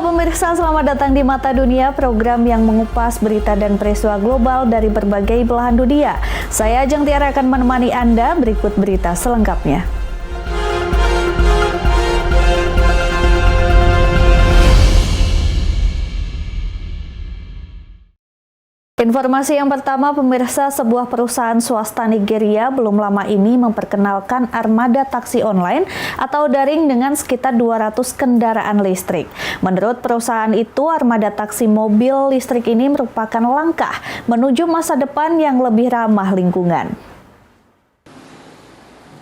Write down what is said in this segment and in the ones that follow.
pemirsa, selamat datang di Mata Dunia, program yang mengupas berita dan peristiwa global dari berbagai belahan dunia. Saya Ajeng Tiara akan menemani Anda, berikut berita selengkapnya. Informasi yang pertama, pemirsa, sebuah perusahaan swasta Nigeria belum lama ini memperkenalkan armada taksi online atau daring dengan sekitar 200 kendaraan listrik. Menurut perusahaan itu, armada taksi mobil listrik ini merupakan langkah menuju masa depan yang lebih ramah lingkungan.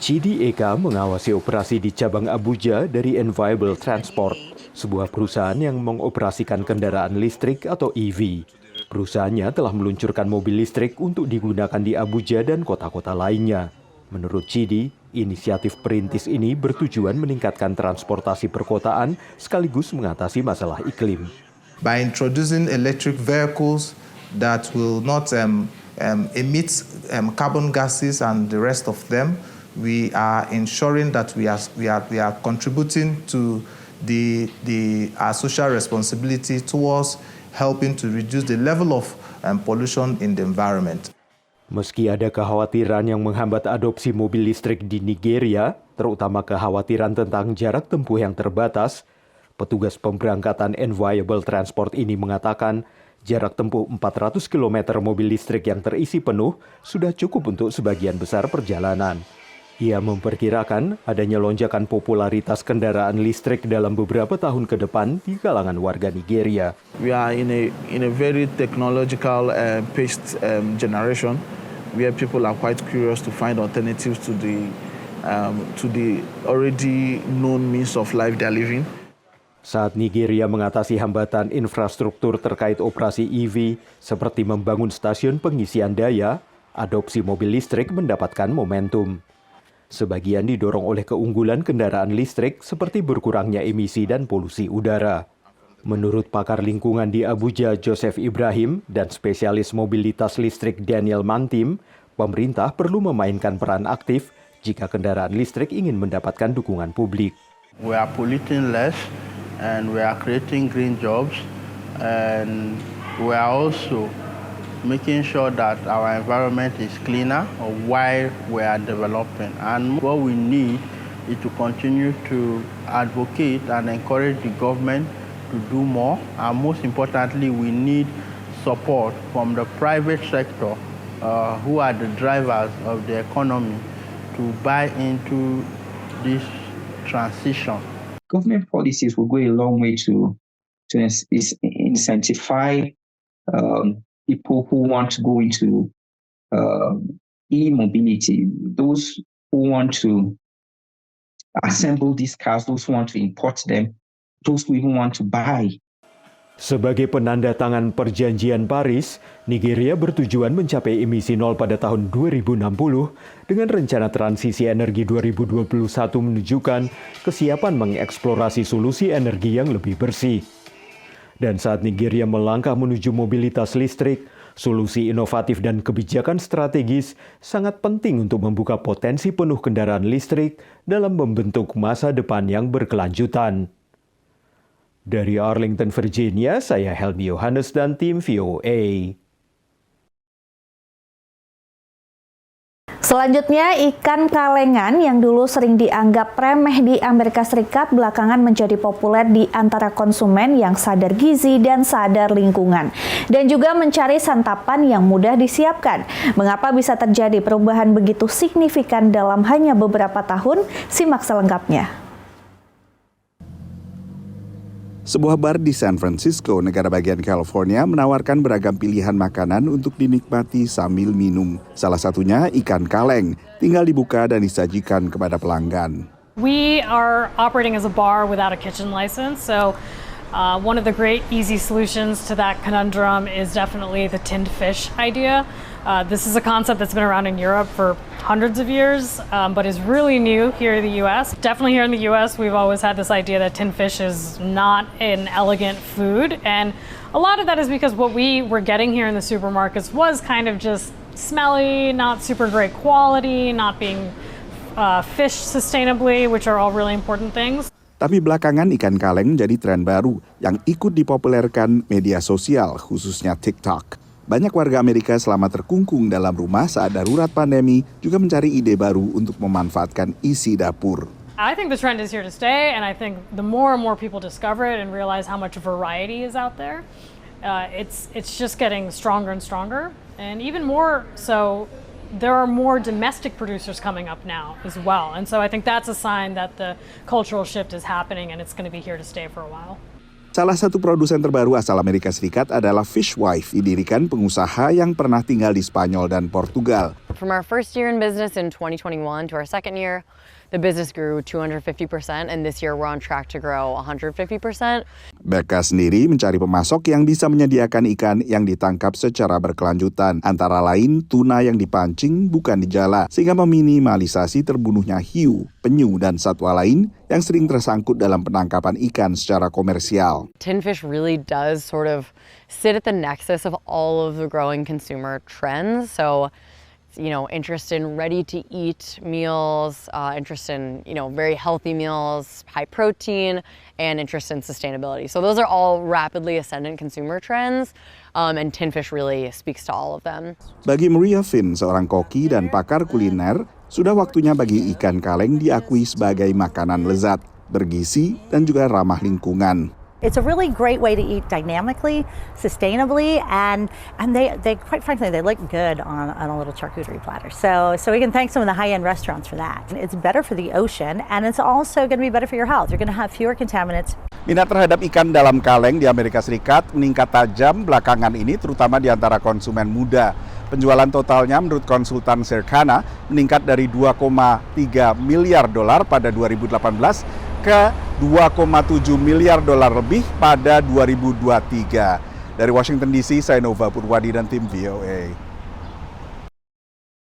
Chidi Eka mengawasi operasi di cabang Abuja dari Enviable Transport, sebuah perusahaan yang mengoperasikan kendaraan listrik atau EV. Perusahaannya telah meluncurkan mobil listrik untuk digunakan di Abuja dan kota-kota lainnya. Menurut Chidi, inisiatif perintis ini bertujuan meningkatkan transportasi perkotaan sekaligus mengatasi masalah iklim. By introducing electric vehicles that will not emit carbon gases and the rest of them, we are ensuring that we are contributing to our social responsibility towards helping to reduce the level of pollution in the environment. Meski ada kekhawatiran yang menghambat adopsi mobil listrik di Nigeria, terutama kekhawatiran tentang jarak tempuh yang terbatas, petugas pemberangkatan Enviable Transport ini mengatakan jarak tempuh 400 km mobil listrik yang terisi penuh sudah cukup untuk sebagian besar perjalanan. Ia memperkirakan adanya lonjakan popularitas kendaraan listrik dalam beberapa tahun ke depan di kalangan warga Nigeria. We are in a very technological paced generation where people are quite curious to find alternatives to the already known means of life they are living. Saat Nigeria mengatasi hambatan infrastruktur terkait operasi EV seperti membangun stasiun pengisian daya, adopsi mobil listrik mendapatkan momentum. Sebagian didorong oleh keunggulan kendaraan listrik seperti berkurangnya emisi dan polusi udara. Menurut pakar lingkungan di Abuja Joseph Ibrahim dan spesialis mobilitas listrik Daniel Mantim, pemerintah perlu memainkan peran aktif jika kendaraan listrik ingin mendapatkan dukungan publik. We are polluting less and we are creating green jobs and we are also making sure that our environment is cleaner while we are developing. And what we need is to continue to advocate and encourage the government to do more. And most importantly, we need support from the private sector who are the drivers of the economy to buy into this transition. Government policies will go a long way to incentivize people who want to go into e-mobility, those who want to assemble these cars, those who want to import them, those who even want to buy. Sebagai penanda tangan perjanjian Paris, Nigeria bertujuan mencapai emisi nol pada tahun 2060 dengan rencana transisi energi 2021 menunjukkan kesiapan mengeksplorasi solusi energi yang lebih bersih. Dan saat Nigeria melangkah menuju mobilitas listrik, solusi inovatif dan kebijakan strategis sangat penting untuk membuka potensi penuh kendaraan listrik dalam membentuk masa depan yang berkelanjutan. Dari Arlington, Virginia, saya Helmi Yohanes dan tim VOA. Selanjutnya, ikan kalengan yang dulu sering dianggap remeh di Amerika Serikat belakangan menjadi populer di antara konsumen yang sadar gizi dan sadar lingkungan. Dan juga mencari santapan yang mudah disiapkan. Mengapa bisa terjadi perubahan begitu signifikan dalam hanya beberapa tahun? Simak selengkapnya. Sebuah bar di San Francisco, negara bagian California, menawarkan beragam pilihan makanan untuk dinikmati sambil minum. Salah satunya ikan kaleng, tinggal dibuka dan disajikan kepada pelanggan. We are operating as a bar without a kitchen license, so one of the great easy solutions to that conundrum is definitely the tinned fish idea. This is a concept that's been around in Europe for hundreds of years, but is really new here in the U.S. Definitely here in the U.S., we've always had this idea that tinned fish is not an elegant food, and a lot of that is because what we were getting here in the supermarkets was kind of just smelly, not super great quality, not being fished sustainably, which are all really important things. Tapi belakangan ikan kaleng menjadi tren baru yang ikut dipopulerkan media sosial, khususnya TikTok. Banyak warga Amerika selama terkungkung dalam rumah saat darurat pandemi juga mencari ide baru untuk memanfaatkan isi dapur. I think the trend is here to stay, and I think the more and more people discover it and realize how much variety is out there, it's just getting stronger and stronger. And even more so, there are more domestic producers coming up now as well. And so I think that's a sign that the cultural shift is happening and it's going to be here to stay for a while. Salah satu produsen terbaru asal Amerika Serikat adalah Fishwife, didirikan pengusaha yang pernah tinggal di Spanyol dan Portugal. From our first year in business in 2021 to our second year, the business grew 250%, and this year we're on track to grow 150%. Becca sendiri mencari pemasok yang bisa menyediakan ikan yang ditangkap secara berkelanjutan, antara lain tuna yang dipancing bukan dijala, sehingga meminimalisasi terbunuhnya hiu, penyu, dan satwa lain yang sering tersangkut dalam penangkapan ikan secara komersial. Tinfish really does sort of sit at the nexus of all of the growing consumer trends. So, interest in ready-to-eat meals, interest in, very healthy meals, high protein, and interest in sustainability. So those are all rapidly ascendant consumer trends, and Tinfish really speaks to all of them. Bagi Maria Finn, seorang koki dan pakar kuliner, sudah waktunya bagi ikan kaleng diakui sebagai makanan lezat, bergizi, dan juga ramah lingkungan. It's a really great way to eat dynamically, sustainably, and they quite frankly, they look good on a little charcuterie platter. So we can thank some of the high-end restaurants for that. It's better for the ocean, and it's also going to be better for your health. You're going to have fewer contaminants. Minat terhadap ikan dalam kaleng di Amerika Serikat meningkat tajam belakangan ini, terutama di antara konsumen muda. Penjualan totalnya menurut konsultan Circana meningkat dari $2,3 miliar pada 2018 ke $2,7 miliar lebih pada 2023. Dari Washington DC, saya Nova Purwadi dan tim VOA.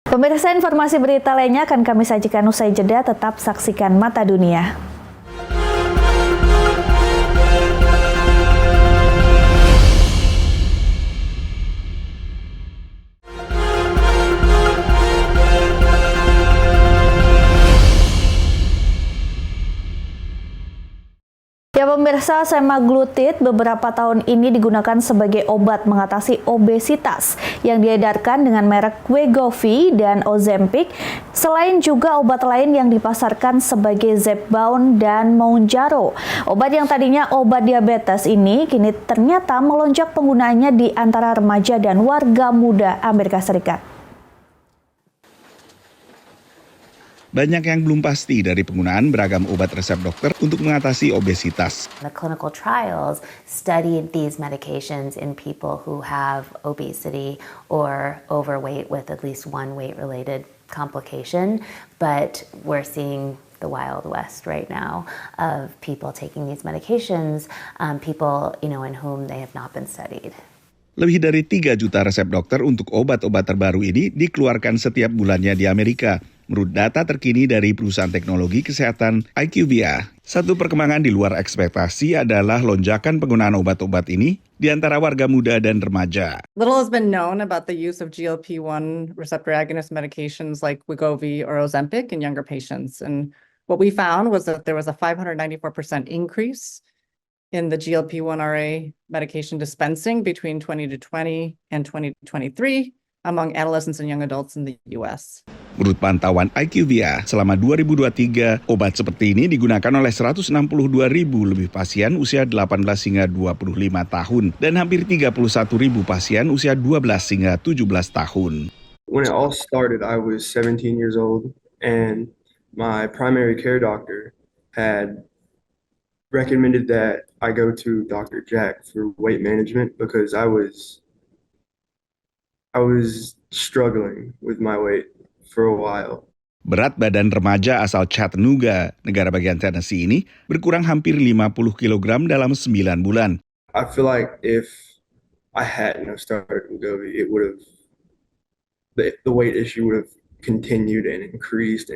Pemirsa, informasi berita lainnya akan kami sajikan usai jeda, tetap saksikan Mata Dunia. Ya pemirsa, semaglutid beberapa tahun ini digunakan sebagai obat mengatasi obesitas yang diedarkan dengan merek Wegovy dan Ozempic, selain juga obat lain yang dipasarkan sebagai Zepbound dan Mounjaro. Obat yang tadinya obat diabetes ini kini ternyata melonjak penggunaannya di antara remaja dan warga muda Amerika Serikat. Banyak yang belum pasti dari penggunaan beragam obat resep dokter untuk mengatasi obesitas. The clinical trials studied these medications in people who have obesity or overweight with at least one weight-related complication, but we're seeing the Wild West right now of people taking these medications, people in whom they have not been studied. Lebih dari 3 juta resep dokter untuk obat-obat terbaru ini dikeluarkan setiap bulannya di Amerika. Menurut data terkini dari perusahaan teknologi kesehatan IQVIA, satu perkembangan di luar ekspektasi adalah lonjakan penggunaan obat-obat ini di antara warga muda dan remaja. Little has been known about the use of GLP-1 receptor agonist medications like Wegovy or Ozempic in younger patients. And what we found was that there was a 594% increase in the GLP-1RA medication dispensing between 2020 and 2023 among adolescents and young adults in the U.S. Menurut pantauan IQVIA, selama 2023, obat seperti ini digunakan oleh 162.000 lebih pasien usia 18 hingga 25 tahun dan hampir 31.000 pasien usia 12 hingga 17 tahun. When it all started, I was 17 years old and my primary care doctor had recommended that I go to Dr. Jack for weight management because I was struggling with my weight for a while. Berat badan remaja asal Chattanooga, negara bagian Tennessee ini berkurang hampir 50 kg dalam 9 bulan. I feel like if I hadn't started Wegovy, it would have the weight issue would have continued and increased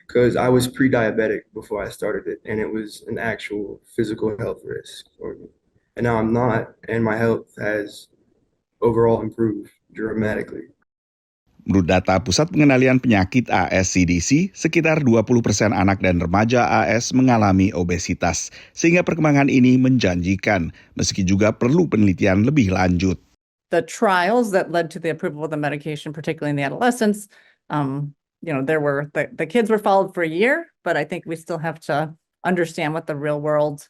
because I was pre-diabetic before I started it and it was an actual physical health risk for me. And now I'm not, and my health has overall improved dramatically. Menurut data Pusat Pengendalian Penyakit AS CDC, sekitar 20% anak dan remaja AS mengalami obesitas, sehingga perkembangan ini menjanjikan, meski juga perlu penelitian lebih lanjut. The trials that led to the approval of the medication, particularly in the adolescents, there were the kids were followed for a year, but I think we still have to understand what the real world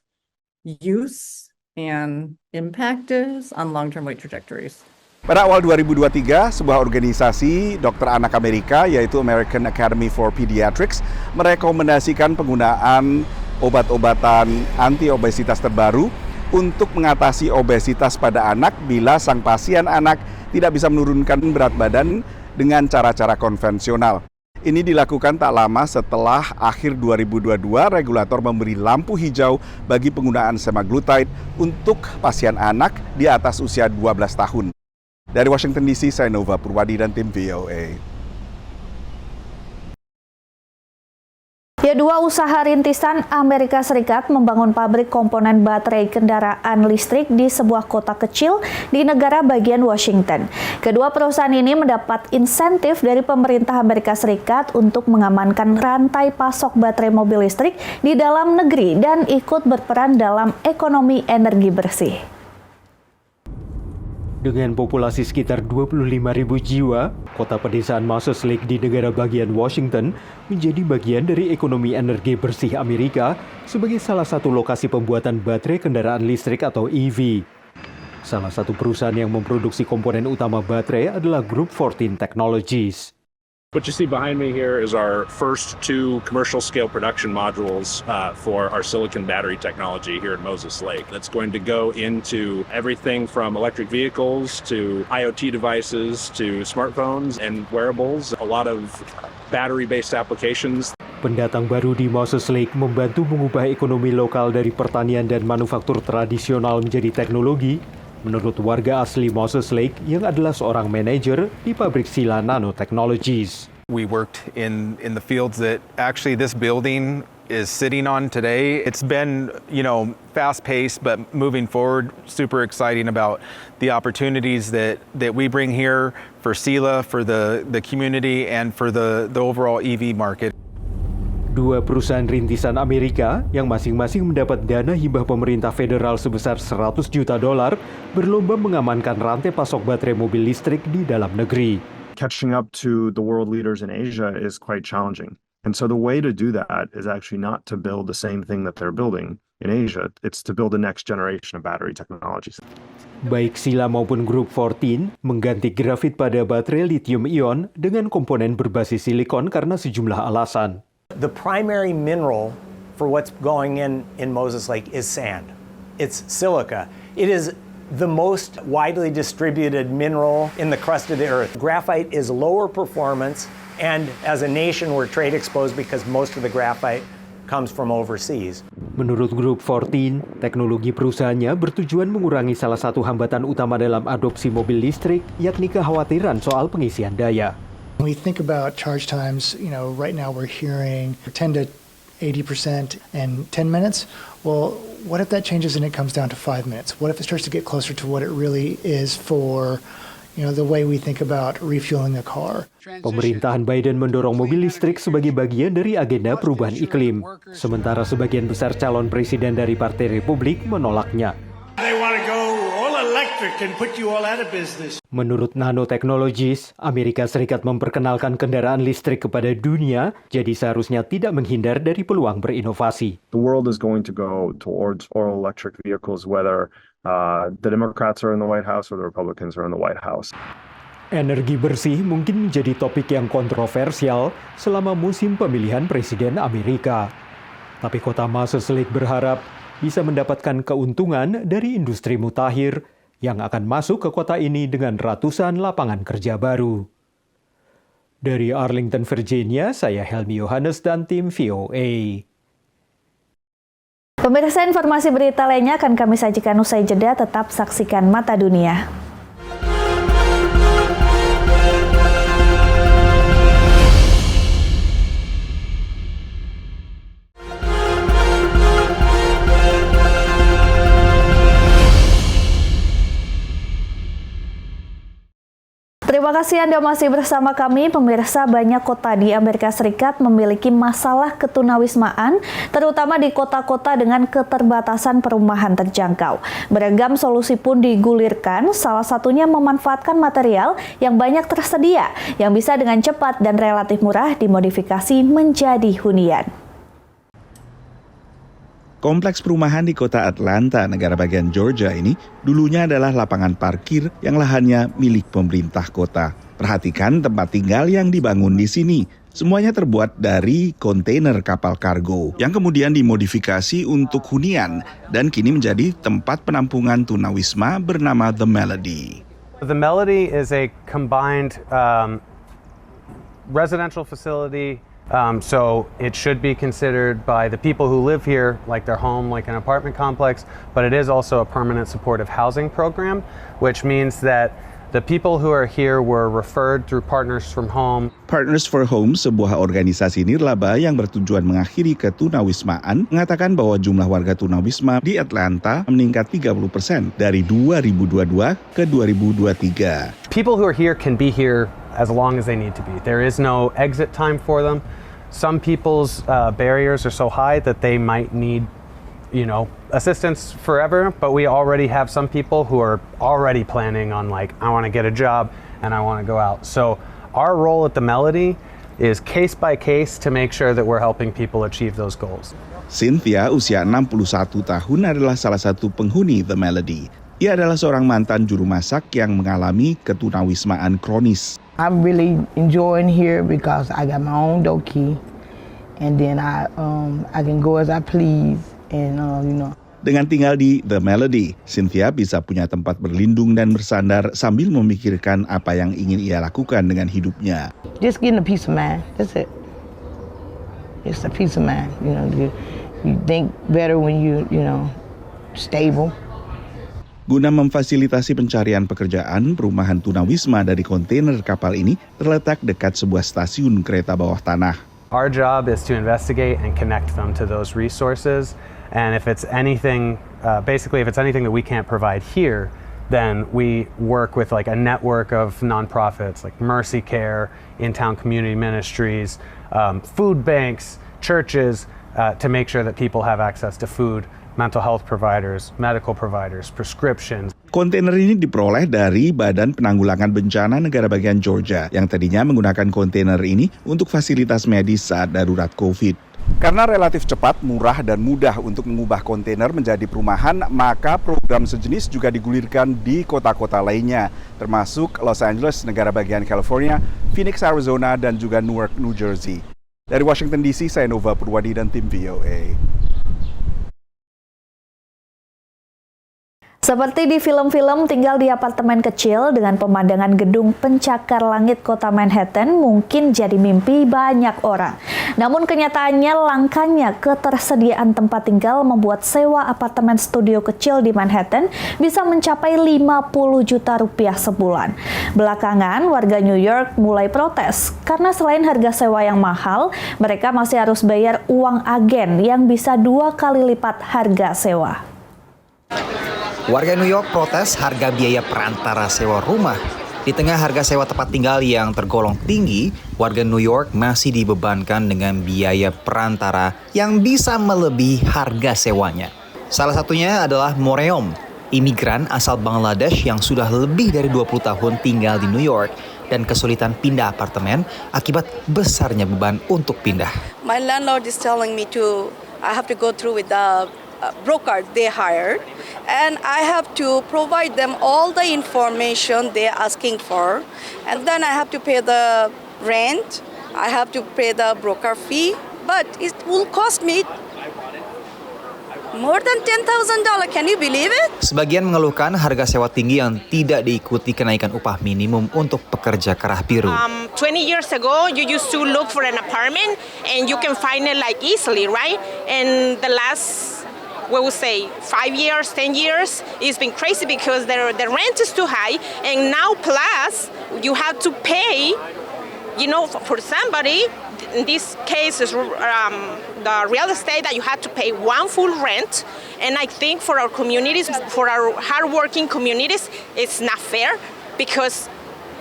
use and impact is on long-term weight trajectories. Pada awal 2023, sebuah organisasi dokter anak Amerika, yaitu American Academy for Pediatrics, merekomendasikan penggunaan obat-obatan anti-obesitas terbaru untuk mengatasi obesitas pada anak bila sang pasien anak tidak bisa menurunkan berat badan dengan cara-cara konvensional. Ini dilakukan tak lama setelah akhir 2022 regulator memberi lampu hijau bagi penggunaan semaglutide untuk pasien anak di atas usia 12 tahun. Dari Washington DC, saya Nova Purwadi dan tim VOA. Ya, dua usaha rintisan Amerika Serikat membangun pabrik komponen baterai kendaraan listrik di sebuah kota kecil di negara bagian Washington. Kedua perusahaan ini mendapat insentif dari pemerintah Amerika Serikat untuk mengamankan rantai pasok baterai mobil listrik di dalam negeri dan ikut berperan dalam ekonomi energi bersih. Dengan populasi sekitar 25.000 jiwa, kota pedesaan Moses Lake di negara bagian Washington menjadi bagian dari ekonomi energi bersih Amerika sebagai salah satu lokasi pembuatan baterai kendaraan listrik atau EV. Salah satu perusahaan yang memproduksi komponen utama baterai adalah Group 14 Technologies. What you see behind me here is our first two commercial scale production modules for our silicon battery technology here at Moses Lake. That's going to go into everything from electric vehicles to IoT devices to smartphones and wearables, a lot of battery-based applications. Pendatang baru di Moses Lake membantu mengubah ekonomi lokal dari pertanian dan manufaktur tradisional menjadi teknologi. Menurut warga asli Moses Lake yang adalah seorang manajer di pabrik Sila Nanotechnologies. We worked in the fields that actually this building is sitting on today. It's been, fast-paced, but moving forward, super exciting about the opportunities that we bring here for Sila, for the community, and for the overall EV market. Dua perusahaan rintisan Amerika yang masing-masing mendapat dana hibah pemerintah federal sebesar $100 juta berlomba mengamankan rantai pasok baterai mobil listrik di dalam negeri. Catching up to the world leaders in Asia is quite challenging. And so the way to do that is actually not to build the same thing that they're building in Asia. It's to build the next generation of battery technologies. Baik Sila maupun Group 14 mengganti grafit pada baterai lithium-ion dengan komponen berbasis silikon karena sejumlah alasan. The primary mineral for what's going in Moses Lake is sand. It's silica. It is the most widely distributed mineral in the crust of the earth. Graphite is lower performance, and as a nation we're trade exposed because most of the graphite comes from overseas. Menurut Group 14, teknologi perusahaannya bertujuan mengurangi salah satu hambatan utama dalam adopsi mobil listrik, yakni kekhawatiran soal pengisian daya. When we think about charge times, right now we're hearing 10 to 80% in 10 minutes. Well, what if that changes and it comes down to 5 minutes? What if it starts to get closer to what it really is for, the way we think about refueling a car? Pemerintahan Biden mendorong mobil listrik sebagai bagian dari agenda perubahan iklim, sementara sebagian besar calon presiden dari Partai Republik menolaknya. They want to go all electric and put you all out of business. Menurut Nanotechnologies, Amerika Serikat memperkenalkan kendaraan listrik kepada dunia, jadi seharusnya tidak menghindar dari peluang berinovasi. The world is going to go towards all electric vehicles, whether the Democrats are in the White House or the Republicans are in the White House. Energi bersih mungkin menjadi topik yang kontroversial selama musim pemilihan presiden Amerika. Tapi kota Moses Lake berharap bisa mendapatkan keuntungan dari industri mutakhir yang akan masuk ke kota ini dengan ratusan lapangan kerja baru. Dari Arlington, Virginia, saya Helmi Yohanes dan tim VOA. Pemirsa, informasi berita lainnya akan kami sajikan usai jeda, tetap saksikan Mata Dunia. Terima kasih Anda masih bersama kami. Pemirsa, banyak kota di Amerika Serikat memiliki masalah ketunawismaan, terutama di kota-kota dengan keterbatasan perumahan terjangkau. Beragam solusi pun digulirkan, salah satunya memanfaatkan material yang banyak tersedia, yang bisa dengan cepat dan relatif murah dimodifikasi menjadi hunian. Kompleks perumahan di kota Atlanta, negara bagian Georgia ini dulunya adalah lapangan parkir yang lahannya milik pemerintah kota. Perhatikan tempat tinggal yang dibangun di sini. Semuanya terbuat dari kontainer kapal kargo yang kemudian dimodifikasi untuk hunian dan kini menjadi tempat penampungan tunawisma bernama The Melody. The Melody is a combined residential facility. So it should be considered by the people who live here like their home, like an apartment complex, but it is also a permanent supportive housing program, which means that the people who are here were referred through Partners for Home. Partners for Home, sebuah organisasi nirlaba yang bertujuan mengakhiri ketunawismaan, mengatakan bahwa jumlah warga tunawisma di Atlanta meningkat 30% dari 2022 ke 2023. People who are here can be here as long as they need to be. There is no exit time for them. Some people's barriers are so high that they might need, assistance forever, but we already have some people who are already planning on I want to get a job and I want to go out. So our role at The Melody is case by case to make sure that we're helping people achieve those goals. Cynthia, usia 61 tahun, adalah salah satu penghuni The Melody. Ia adalah seorang mantan juru masak yang mengalami ketunawismaan kronis. I'm really enjoying here because I got my own door key, and then I can go as I please, and Dengan tinggal di The Melody, Cynthia bisa punya tempat berlindung dan bersandar sambil memikirkan apa yang ingin ia lakukan dengan hidupnya. Just getting a peace of mind. That's it. It's a peace of mind. You think better when you stable. Guna memfasilitasi pencarian pekerjaan, perumahan tunawisma dari kontainer kapal ini terletak dekat sebuah stasiun kereta bawah tanah. Our job is to investigate and connect them to those resources. And if it's anything, if it's anything that we can't provide here, then we work with a network of nonprofits like Mercy Care, In-Town Community Ministries, food banks, churches, to make sure that people have access to food, mental health providers, medical providers, prescriptions. Kontainer ini diperoleh dari Badan Penanggulangan Bencana Negara Bagian Georgia yang tadinya menggunakan kontainer ini untuk fasilitas medis saat darurat COVID. Karena relatif cepat, murah, dan mudah untuk mengubah kontainer menjadi perumahan, maka program sejenis juga digulirkan di kota-kota lainnya, termasuk Los Angeles, negara bagian California, Phoenix, Arizona, dan juga Newark, New Jersey. Dari Washington DC, saya Nova Purwadi dan tim VOA. Seperti di film-film, tinggal di apartemen kecil dengan pemandangan gedung pencakar langit kota Manhattan mungkin jadi mimpi banyak orang. Namun kenyataannya langkanya ketersediaan tempat tinggal membuat sewa apartemen studio kecil di Manhattan bisa mencapai 50 juta rupiah sebulan. Belakangan, warga New York mulai protes karena selain harga sewa yang mahal, mereka masih harus bayar uang agen yang bisa 2 kali lipat harga sewa. Warga New York protes harga biaya perantara sewa rumah. Di tengah harga sewa tempat tinggal yang tergolong tinggi, warga New York masih dibebankan dengan biaya perantara yang bisa melebihi harga sewanya. Salah satunya adalah Moreom, imigran asal Bangladesh yang sudah lebih dari 20 tahun tinggal di New York dan kesulitan pindah apartemen akibat besarnya beban untuk pindah. My landlord is telling me I have to go through with the broker they hired, and I have to provide them all the information they're asking for, and then I have to pay the rent, I have to pay the broker fee, but it will cost me more than $10,000. Can you believe it? Sebagian mengeluhkan harga sewa tinggi yang tidak diikuti kenaikan upah minimum untuk pekerja kerah biru. 20 years ago, you used to look for an apartment and you can find it easily, right? And the last, we will say 5 years, 10 years, it's been crazy because the rent is too high, and now plus you have to pay, for somebody. In this case, is the real estate that you have to pay one full rent, and I think for our communities, for our hardworking communities, it's not fair because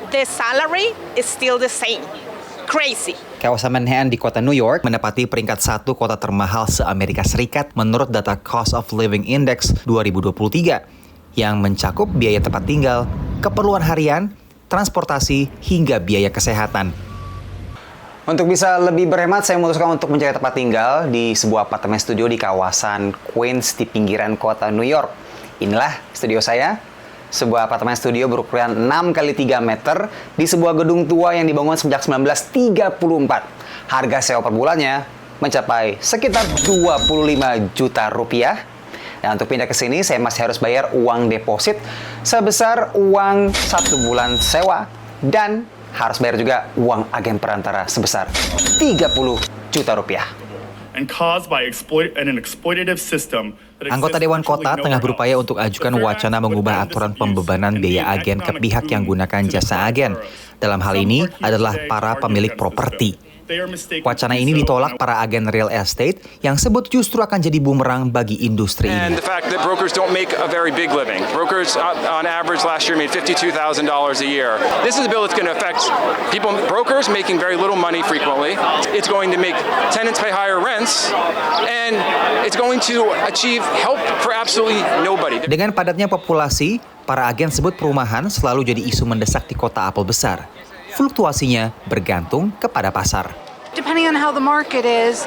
the salary is still the same. Crazy. Kawasan Manhattan di kota New York menempati peringkat 1 kota termahal se-Amerika Serikat menurut data Cost of Living Index 2023 yang mencakup biaya tempat tinggal, keperluan harian, transportasi, hingga biaya kesehatan. Untuk bisa lebih berhemat, saya memutuskan untuk mencari tempat tinggal di sebuah apartemen studio di kawasan Queens di pinggiran kota New York. Inilah studio saya. Sebuah apartemen studio berukuran 6 x 3 meter di sebuah gedung tua yang dibangun sejak 1934. Harga sewa per bulannya mencapai sekitar 25 juta rupiah. Nah, untuk pindah ke sini saya masih harus bayar uang deposit sebesar uang 1 bulan sewa dan harus bayar juga uang agen perantara sebesar 30 juta rupiah. Anggota Dewan Kota tengah berupaya untuk ajukan wacana mengubah aturan pembebanan biaya agen ke pihak yang gunakan jasa agen. Dalam hal ini adalah para pemilik properti. Wacana ini ditolak para agen real estate yang sebut justru akan jadi bumerang bagi industri ini. And the fact that brokers don't make a very big living. Brokers on average last year made $52,000 a year. This is a bill that's going to affect brokers making very little money frequently. It's going to make tenants pay higher rents and it's going to achieve help for absolutely nobody. Dengan padatnya populasi, para agen sebut perumahan selalu jadi isu mendesak di kota apel besar. Fluktuasinya bergantung kepada pasar. Depending on how the market is,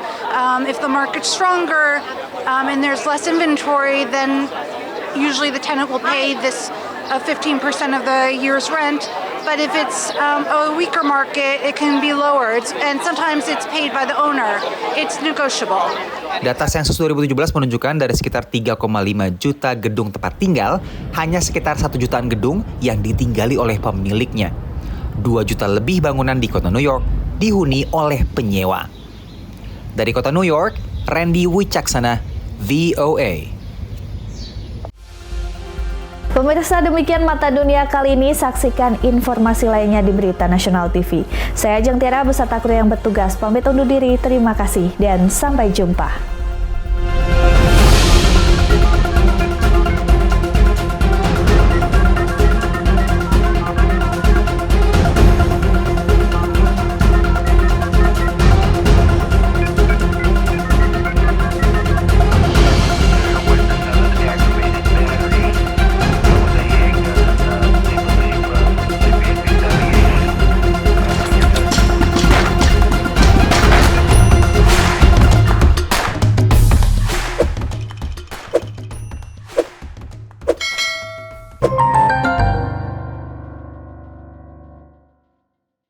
if the market's stronger and there's less inventory, then usually the tenant will pay this 15% of the year's rent. But if it's a weaker market, it can be lower. And sometimes it's paid by the owner. It's negotiable. Data Sensus 2017 menunjukkan dari sekitar 3,5 juta gedung tempat tinggal, hanya sekitar 1 jutaan gedung yang ditinggali oleh pemiliknya. 2 juta lebih bangunan di kota New York dihuni oleh penyewa. Dari kota New York, Randy Wicaksana, VOA. Pemirsa, demikian Mata Dunia kali ini. Saksikan informasi lainnya di Berita Nasional TV. Saya Ajeng Tiara beserta kru yang bertugas pamit undur diri. Terima kasih dan sampai jumpa.